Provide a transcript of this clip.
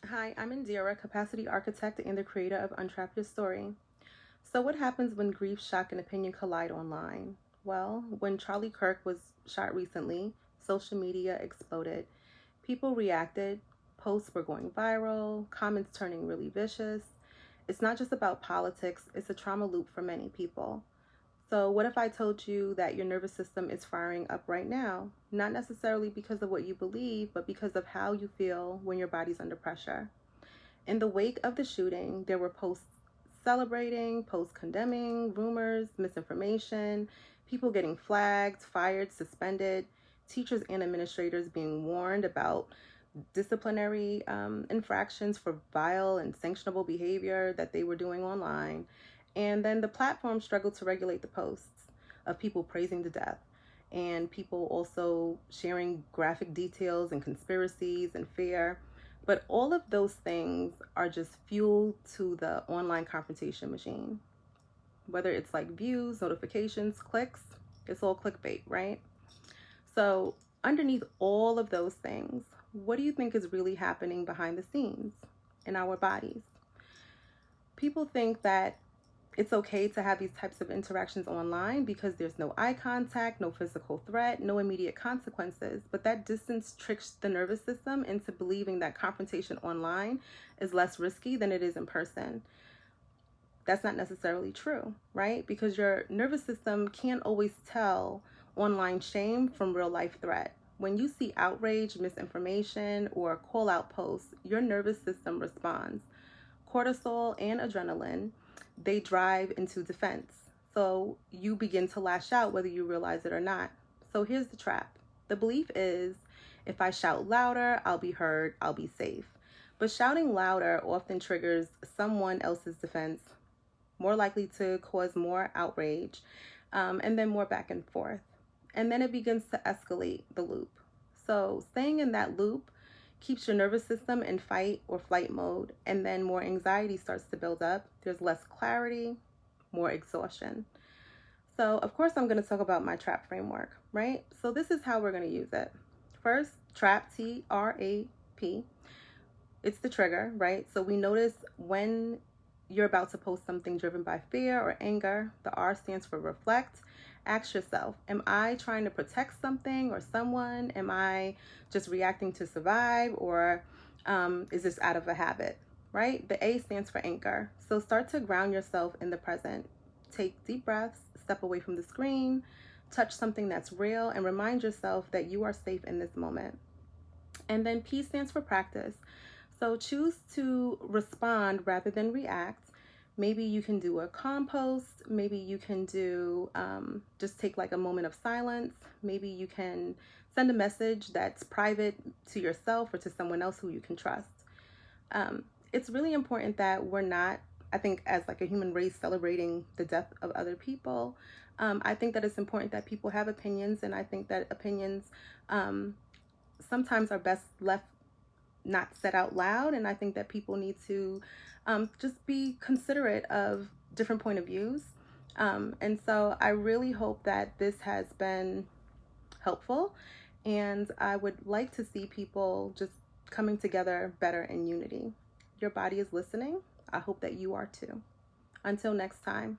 Hi, I'm Indira, capacity architect and the creator of Untrap Your Story. So, what happens when grief, shock, and opinion collide online? Well, when Charlie Kirk was shot recently, social media exploded. People reacted, posts were going viral, comments turning really vicious. It's not just about politics, it's a trauma loop for many people. So, what if I told you that your nervous system is firing up right now? Not necessarily because of what you believe, but because of how you feel when your body's under pressure. In the wake of the shooting, there were posts celebrating, posts condemning, rumors, misinformation, people getting flagged, fired, suspended, teachers and administrators being warned about disciplinary infractions for vile and sanctionable behavior that they were doing online. And then the platform struggled to regulate the posts of people praising the death and people also sharing graphic details and conspiracies and fear. But all of those things are just fuel to the online confrontation machine. Whether it's like views, notifications, clicks, it's all clickbait, right? So, underneath all of those things, what do you think is really happening behind the scenes in our bodies? People think that it's okay to have these types of interactions online because there's no eye contact, no physical threat, no immediate consequences. But that distance tricks the nervous system into believing that confrontation online is less risky than it is in person. That's not necessarily true, right? Because your nervous system can't always tell online shame from real life threat. When you see outrage, misinformation, or call out posts, your nervous system responds. Cortisol and adrenaline, they drive into defense. So you begin to lash out whether you realize it or not. So here's the trap. The belief is if I shout louder, I'll be heard, I'll be safe. But shouting louder often triggers someone else's defense, more likely to cause more outrage, and then more back and forth. And then it begins to escalate the loop. So staying in that loop keeps your nervous system in fight or flight mode, and then more anxiety starts to build up. There's less clarity, more exhaustion. So, of course, I'm going to talk about my TRAP framework, right? So, this is how we're going to use it. First, TRAP, T.R.A.P. It's the trigger, right? So, we notice when you're about to post something driven by fear or anger. The R stands for reflect. Ask yourself, am I trying to protect something or someone? Am I just reacting to survive, or is this out of a habit, right? The A stands for anchor. So start to ground yourself in the present. Take deep breaths, step away from the screen, touch something that's real, and remind yourself that you are safe in this moment. And then P stands for practice. So choose to respond rather than react. Maybe you can do a compost. Maybe you can do just take like a moment of silence. Maybe you can send a message that's private to yourself or to someone else who you can trust. It's really important that we're not, I think, as like a human race celebrating the death of other people. I think that it's important that people have opinions, and I think that opinions sometimes are best left not said out loud. And I think that people need to just be considerate of different point of views. And so I really hope that this has been helpful. And I would like to see people just coming together better in unity. Your body is listening. I hope that you are too. Until next time.